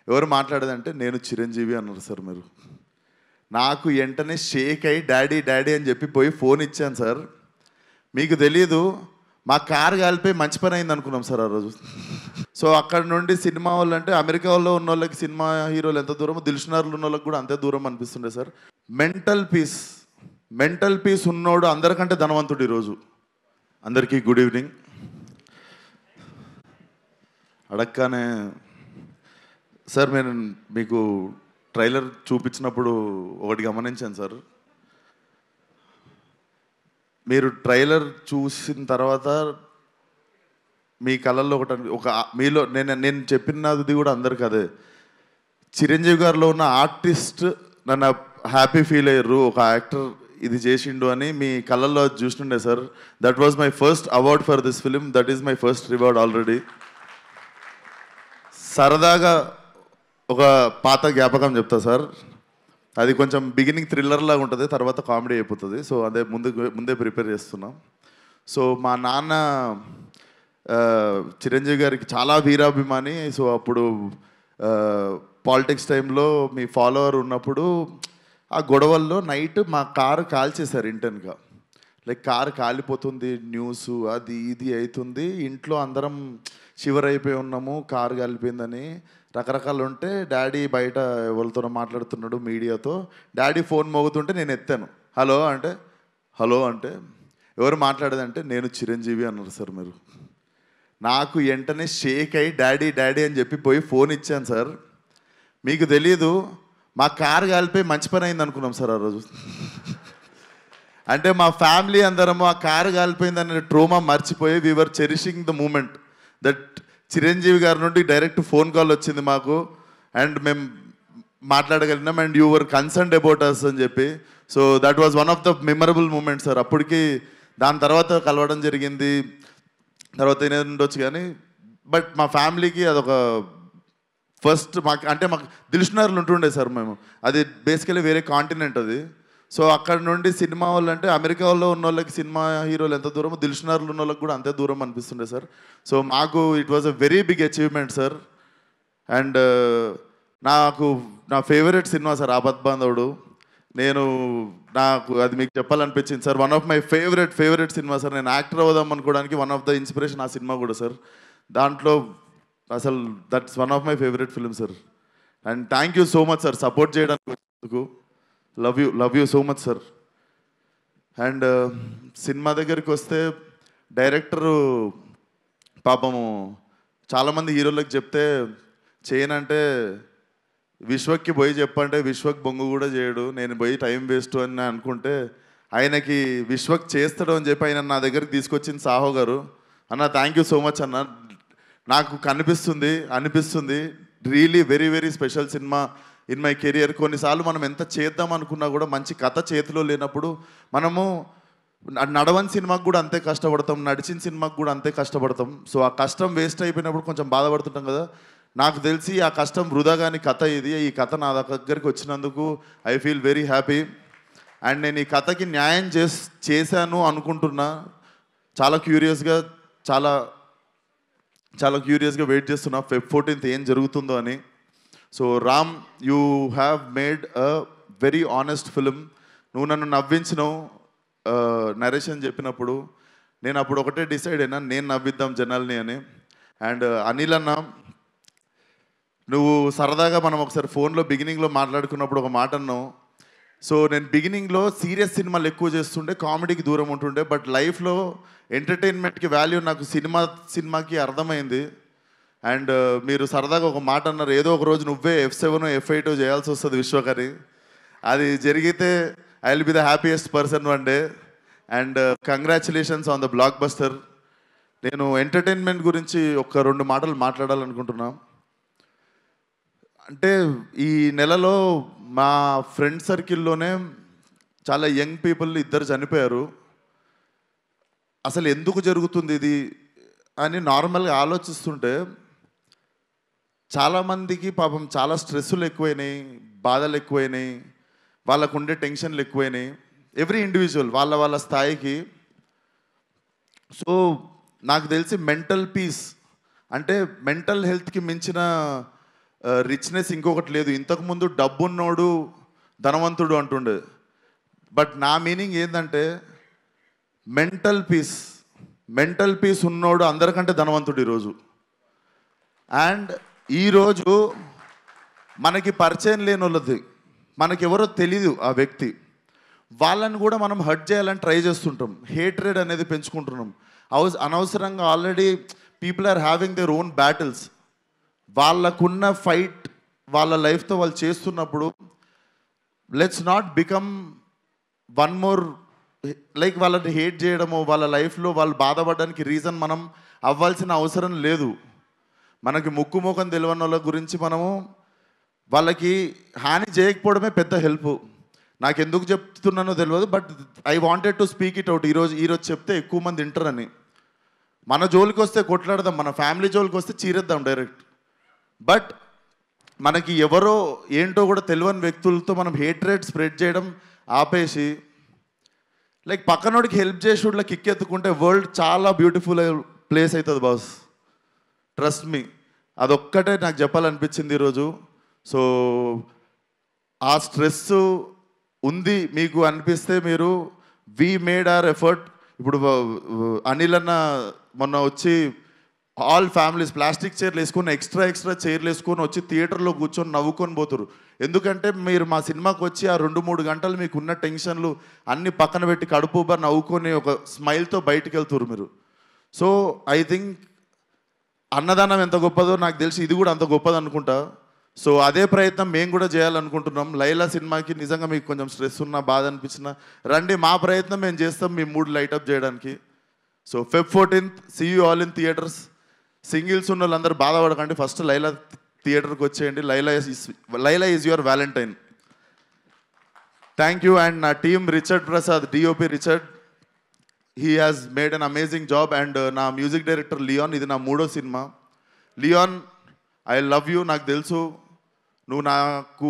ఎవరు మాట్లాడేదంటే నేను చిరంజీవి అన్నారు సార్. మీరు నాకు వెంటనే షేక్ అయ్యి డాడీ డాడీ అని చెప్పి పోయి ఫోన్ ఇచ్చాను సార్. మీకు తెలీదు, మా కారు కాలిపోయి మంచి పని అయింది అనుకున్నాం సార్ ఆ రోజు. సో అక్కడ నుండి సినిమా వాళ్ళు అంటే అమెరికా వాళ్ళు ఉన్న వాళ్ళకి సినిమా హీరోలు ఎంత దూరమో దిల్షునార్లు ఉన్న వాళ్ళకి కూడా అంతే దూరం అనిపిస్తుండే సార్. మెంటల్ పీస్ ఉన్నోడు అందరికంటే ధనవంతుడు ఈరోజు. అందరికీ గుడ్ ఈవినింగ్. అడగగానే సార్ నేను మీకు ట్రైలర్ చూపించినప్పుడు ఒకటి గమనించాను సార్. మీరు ట్రైలర్ చూసిన తర్వాత మీ కళల్లో ఒక మీలో నేను చెప్పినది కూడా అందరికి అదే, చిరంజీవి గారిలో ఉన్న ఆర్టిస్ట్ నన్ను హ్యాపీ ఫీల్ అయ్యారు, ఒక యాక్టర్ ఇది చేసిండు అని మీ కళల్లో చూస్తుండే sir. That was my first award for this film. That is my first reward already. సరదాగా ఒక పాత జ్ఞాపకం చెప్తా సార్. అది కొంచెం బిగినింగ్ థ్రిల్లర్ లాగా ఉంటుంది, తర్వాత కామెడీ అయిపోతుంది. సో అదే ముందే ప్రిపేర్ చేస్తున్నాం. సో మా నాన్న చిరంజీవి గారికి చాలా వీరాభిమాని. సో అప్పుడు పాలిటిక్స్ టైంలో మీ ఫాలోవర్ ఉన్నప్పుడు ఆ గొడవల్లో నైట్ మా కారు కాల్చేశారు ఇంటెన్గా. లైక్ కారు కాలిపోతుంది, న్యూస్ అది ఇది అవుతుంది, ఇంట్లో అందరం షివర్ అయిపోయి ఉన్నాము, కారు కాలిపోయిందని రకరకాలు ఉంటే డాడీ బయట ఎవరితోనో మాట్లాడుతున్నాడు మీడియాతో. డాడీ ఫోన్ మోగుతుంటే నేను ఎత్తాను. హలో అంటే ఎవరు మాట్లాడేదంటే నేను చిరంజీవి అన్నారు సార్. మీరు నాకు వెంటనే షేక్ అయ్యి డాడీ డాడీ అని చెప్పి పోయి ఫోన్ ఇచ్చాను సార్. మీకు తెలీదు, మా కారు కాలిపోయి మంచి పని అయింది అనుకున్నాం సార్ ఆ రోజు. అంటే మా ఫ్యామిలీ అందరము ఆ కారు కాలిపోయిందనే ట్రోమా మర్చిపోయి we're cherishing the moment that Chiranjeevi గారి నుండి డైరెక్ట్ ఫోన్ కాల్ వచ్చింది మాకు అండ్ మేము మాట్లాడగలిగినాం and you were concerned about us అని చెప్పి. So that was one of the memorable moment sir. అప్పటికి దాని తర్వాత కలవడం జరిగింది, తర్వాత ఏదైనా ఉండొచ్చు కానీ బట్ మా ఫ్యామిలీకి అదొక ఫస్ట్ మాకు దిల్షునార్లు ఉంటుండే సార్. మేము అది బేసికలీ వేరే కాంటినెంట్ అది. సో అక్కడ నుండి సినిమా వాళ్ళు అంటే అమెరికా వాళ్ళు ఉన్న వాళ్ళకి సినిమా హీరోలు ఎంత దూరమో దిల్షునార్లు ఉన్న వాళ్ళకి కూడా అంతే దూరం అనిపిస్తుండే సార్. సో మాకు it was a very big achievement sir. And నా favourite cinema sir Aapadbandhavudu. నాకు అది మీకు చెప్పాలనిపించింది sir. One of my favourite cinema sir. నేను యాక్టర్ అవుదాం అనుకోవడానికి వన్ ఆఫ్ ద ఇన్స్పిరేషన్ ఆ సినిమా కూడా సార్. దాంట్లో అసలు that's one of my favourite film sir. And thank you so much sir support చేయడానికి వచ్చినందుకు. Love you so much sir. And cinema దగ్గరికి వస్తే డైరెక్టరు పాపము చాలామంది హీరోలకు చెప్తే చేయనంటే విశ్వక్కి పోయి చెప్పంటే విశ్వక్ బొంగు కూడా చేయడు, నేను పోయి టైం వేస్ట్ అని అనుకుంటే ఆయనకి విశ్వక్ చేస్తాడు అని చెప్పి ఆయన నా దగ్గరికి తీసుకొచ్చింది సాహో గారు. అన్న థ్యాంక్ యూ సో మచ్ అన్న. నాకు అనిపిస్తుంది really very very special cinema in my career. కొన్నిసార్లు మనం ఎంత చేద్దాం అనుకున్నా కూడా మంచి కథ చేతిలో లేనప్పుడు మనము నడవని సినిమాకు కూడా అంతే కష్టపడతాం, నడిచిన సినిమాకు కూడా అంతే కష్టపడతాం. సో ఆ కష్టం వేస్ట్ అయిపోయినప్పుడు కొంచెం బాధపడుతుంటాం కదా. నాకు తెలిసి ఆ కష్టం వృధా కాని కథ ఇది. ఈ కథ నా దగ్గరికి వచ్చినందుకు I feel very happy. And నేను ఈ కథకి న్యాయం చేశాను అనుకుంటున్నా. చాలా క్యూరియస్గా వెయిట్ చేస్తున్నా Feb 14th ఏం జరుగుతుందో అని. So Ram, you have made a very honest film. నువ్వు నన్ను నవ్వించినావు నరేషన్ చెప్పినప్పుడు. నేను అప్పుడు ఒకటే డిసైడ్ అయినా, నేను నవ్విద్దాం జనాల్ని అని. అండ్ అనిల్ అన్న, నువ్వు సరదాగా మనం ఒకసారి ఫోన్లో బిగినింగ్లో మాట్లాడుకున్నప్పుడు ఒక మాట అన్నావు. సో నేను బిగినింగ్లో సీరియస్ సినిమాలు ఎక్కువ చేస్తుండే, కామెడీకి దూరం ఉంటుండే. బట్ లైఫ్లో ఎంటర్టైన్మెంట్కి వాల్యూ నాకు సినిమాకి అర్థమైంది. అండ్ మీరు సరదాగా ఒక మాట అన్నారు, ఏదో ఒక రోజు నువ్వే F7 F8 చేయాల్సి వస్తుంది విశ్వకరి. అది జరిగితే I will be the happiest person one day. And congratulations on the block buster. నేను ఎంటర్టైన్మెంట్ గురించి ఒక 2 మాటలు మాట్లాడాలనుకుంటున్నా. అంటే ఈ నెలలో మా ఫ్రెండ్ సర్కిల్లోనే చాలా యంగ్ పీపుల్ 2 చనిపోయారు. అసలు ఎందుకు జరుగుతుంది ఇది అని నార్మల్గా ఆలోచిస్తుంటే చాలామందికి పాపం చాలా స్ట్రెస్సులు ఎక్కువైనాయి, బాధలు ఎక్కువైనాయి, వాళ్ళకు ఉండే టెన్షన్లు ఎక్కువైనాయి. ఎవ్రీ ఇండివిజువల్ వాళ్ళ స్థాయికి. సో నాకు తెలిసి మెంటల్ పీస్ అంటే మెంటల్ హెల్త్కి మించిన రిచ్నెస్ ఇంకొకటి లేదు. ఇంతకుముందు డబ్బున్నోడు ధనవంతుడు అంటుండే, బట్ నా మీనింగ్ ఏంటంటే మెంటల్ పీస్ ఉన్నోడు అందరికంటే ధనవంతుడు ఈరోజు. అండ్ ఈరోజు మనకి పరిచయం లేని వాళ్ళది, మనకెవరో తెలీదు ఆ వ్యక్తి, వాళ్ళని కూడా మనం హర్ట్ చేయాలని ట్రై చేస్తుంటాం. హేట్రెడ్ అనేది పెంచుకుంటున్నాం అనవసరంగా. Already people are having their own battles. వాళ్ళకున్న ఫైట్ వాళ్ళ లైఫ్తో వాళ్ళు చేస్తున్నప్పుడు let's not become one more, like వాళ్ళని హేట్ చేయడము, వాళ్ళ లైఫ్లో వాళ్ళు బాధపడడానికి రీజన్ మనం అవ్వాల్సిన అవసరం లేదు. మనకి ముక్కు ముఖం తెలియని వాళ్ళ గురించి మనము వాళ్ళకి హాని చేయకపోవడమే పెద్ద హెల్ప్. నాకు ఎందుకు చెప్తున్నానో తెలియదు, but I wanted to speak it out. ఈరోజు చెప్తే ఎక్కువ మంది వింటారని. మన జోలికి వస్తే కొట్లాడదాం, మన ఫ్యామిలీ జోలికి వస్తే చీరేద్దాం డైరెక్ట్. బట్ మనకి ఎవరో ఏంటో కూడా తెలియని వ్యక్తులతో మనం హేట్రేట్ స్ప్రెడ్ చేయడం ఆపేసి, లైక్ పక్కనోడికి హెల్ప్ చేసేవాళ్ళకి కిక్ ఎత్తుకుంటే వరల్డ్ చాలా బ్యూటిఫుల్ ప్లేస్ అవుతుంది బాస్. ట్రస్ట్ మీ, అదొక్కటే నాకు చెప్పాలనిపించింది ఈరోజు. సో ఆ స్ట్రెస్ ఉంది మీకు అనిపిస్తే మీరు వీ మేడ్ అవర్ ఎఫర్ట్. ఇప్పుడు అనిల్ అన్న మొన్న వచ్చి ఆల్ ఫ్యామిలీస్ ప్లాస్టిక్ చైర్లు వేసుకొని ఎక్స్ట్రా చైర్లు వేసుకొని వచ్చి థియేటర్లో కూర్చొని నవ్వుకొని పోతారు. ఎందుకంటే మీరు మా సినిమాకి వచ్చి ఆ 2-3 గంటలు మీకు ఉన్న టెన్షన్లు అన్నీ పక్కన పెట్టి కడుపుబా నవ్వుకొని ఒక స్మైల్తో బయటికి వెళ్తారు మీరు. సో ఐ థింక్ అన్నదానం ఎంత గొప్పదో నాకు తెలిసి ఇది కూడా అంత గొప్పది అనుకుంటా. సో అదే ప్రయత్నం మేము కూడా చేయాలనుకుంటున్నాం. లైలా సినిమాకి నిజంగా మీకు కొంచెం స్ట్రెస్ ఉన్నా, బాధ అనిపించినా రండి, మా ప్రయత్నం మేము చేస్తాం మీ మూడ్ లైటప్ చేయడానికి. So Feb 14th see you all in theatres. Singles ఉన్న వాళ్ళందరూ బాధపడకండి, ఫస్ట్ లైలా థియేటర్కి వచ్చేయండి. Laila is your valentine. Thank you. And నా team Richard Prasad, DOP Richard, he has made an amazing job. And నా మ్యూజిక్ డైరెక్టర్ లియాన్, ఇది నా 3వ సినిమా. Leon, I love you. నాకు తెలుసు నువ్వు నాకు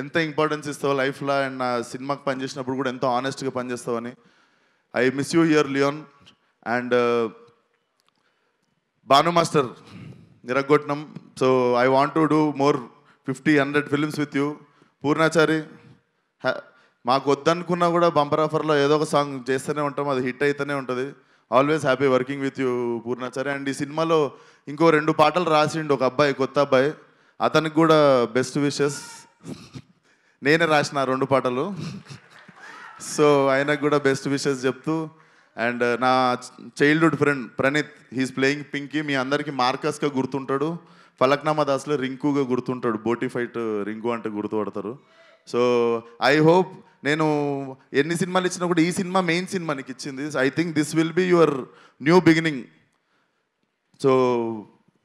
ఎంత ఇంపార్టెన్స్ ఇస్తావు లైఫ్లో, అండ్ నా సినిమాకి పనిచేసినప్పుడు కూడా ఎంతో ఆనెస్ట్గా పనిచేస్తావని. I miss you here Leon. And Bhanu master నిరగొట్టినం. So I want to do more 50-100 films with you. Purnachari, మాకు వద్దనుకున్నా కూడా బంపర్ ఆఫర్లో ఏదో ఒక సాంగ్ చేస్తూనే ఉంటాం, అది హిట్ అయితేనే ఉంటుంది. Always happy working with you Purnachari. And ఈ సినిమాలో ఇంకో 2 పాటలు రాసిండు ఒక అబ్బాయి, కొత్త అబ్బాయి, అతనికి కూడా బెస్ట్ విషెస్. నేనే రాసిన 2 పాటలు. సో ఆయనకు కూడా బెస్ట్ విషెస్ చెప్తూ. అండ్ నా childhood friend Praneeth, he's playing Pinky. మీ అందరికీ మార్కస్గా గుర్తుంటాడు, ఫలక్నామా దాస్లో రింకుగా గుర్తుంటాడు, బోటీ ఫైట్ రింకు అంటే గుర్తుపడతారు. సో ఐ హోప్ నేను ఎన్ని సినిమాలు ఇచ్చినా కూడా ఈ సినిమా మెయిన్ సినిమా నీకు ఇచ్చింది. I think this will be your new beginning. So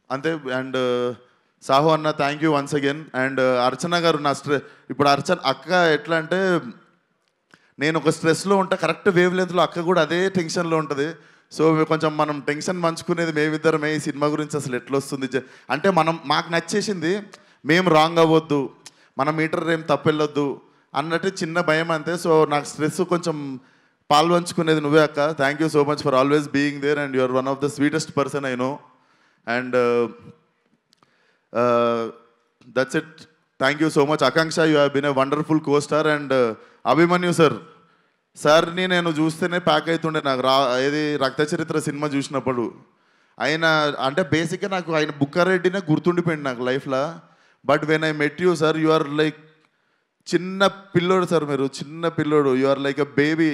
అంతే. అండ్ సాహు అన్న, thank you once again. And Archana గారు, నా ఇప్పుడు అక్క ఎట్లా అంటే, నేను ఒక స్ట్రెస్లో ఉంటా, కరెక్ట్ వేవ్ లెంత్లో అక్క కూడా అదే టెన్షన్లో ఉంటుంది. సో కొంచెం మనం టెన్షన్ పంచుకునేది మేమిద్దరమే. ఈ సినిమా గురించి అసలు ఎట్లా వస్తుంది అంటే, మాకు నచ్చేసింది, మేము రాంగ్ అవ్వద్దు, మన మీటర్ ఏం తప్పెళ్ళొద్దు అన్నట్టు చిన్న భయం అంతే. సో నాకు స్ట్రెస్ కొంచెం పాల్పంచుకునేది నువ్వే అక్క. Thank you so much for always being there. And you are one of the sweetest person I know. And that's it. Thank you so much. Akanksha, you have been a wonderful costar. And Abhimanyu సార్ని నేను చూస్తేనే pack అవుతుండే. నాకు ఏది రక్త చరిత్ర cinema చూసినప్పుడు ఆయన అంటే బేసిక్గా నాకు ఆయన బుక్కారెడ్డినే గుర్తుండిపోయింది నాకు లైఫ్లో. But when I met you sir, you are like చిన్న పిల్లోడు సార్, మీరు చిన్న పిల్లోడు. You are like a baby.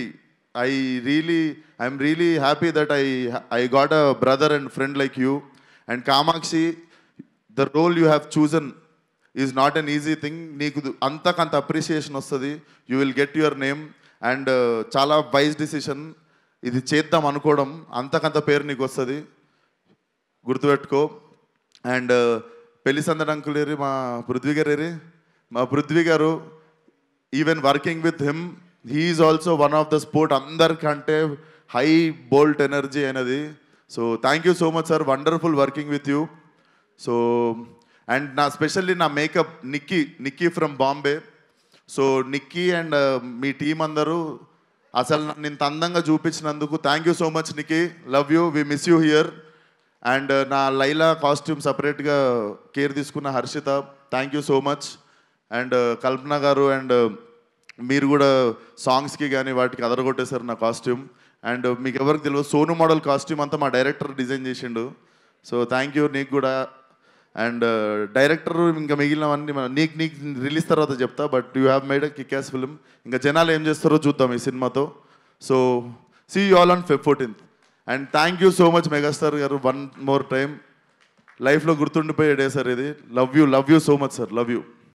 I'm really happy that I got a brother and friend like you. And Kamakshi, the role you have chosen is not an easy thing. నీకు అంతకంత appreciation వస్తుంది. You will get your name. And చాలా wise decision ఇది చేద్దాం అనుకోవడం, అంతకంత పేరు నీకు వస్తుంది, గుర్తుపెట్టుకో. అండ్ పెళ్లి సందడి అంకుల్ ఏరి, మా పృథ్వీ గారు ఏరి, మా పృథ్వీ గారు, even working with him, he is also one of the sport, అందరికంటే హై బోల్ట్ ఎనర్జీ అనేది. So thank you so much sir, wonderful working with you. So and నా స్పెషల్లీ నా makeup Nikki from Bombay. So Nikki and మీ team అందరూ అసలు నన్ను ఇంత అందంగా చూపించినందుకు thank you so much Nikki. Love you, we miss you here. And నా లైలా కాస్ట్యూమ్ సపరేట్గా కేర్ తీసుకున్న Harshitha, thank you so much. And కల్పన గారు అండ్ మీరు కూడా సాంగ్స్కి కానీ వాటికి అదరగొట్టేశారు నా కాస్ట్యూమ్. అండ్ మీకు ఎవరికి తెలియదు, సోను మోడల్ కాస్ట్యూమ్ అంతా మా డైరెక్టర్ డిజైన్ చేసిండు. సో థ్యాంక్ యూ నీకు కూడా. అండ్ డైరెక్టర్ ఇంకా మిగిలినవన్నీ నీకు రిలీజ్ తర్వాత చెప్తా. But you have made a kick ass film. ఇంకా జనాలు ఏం చేస్తారో చూద్దాం ఈ సినిమాతో. So see you all on Feb 14th. And thank you so much megastar గారు, వన్ మోర్ టైం. లైఫ్లో గుర్తుండిపోయే డే సార్ ఇది. Love you so much sir, love you.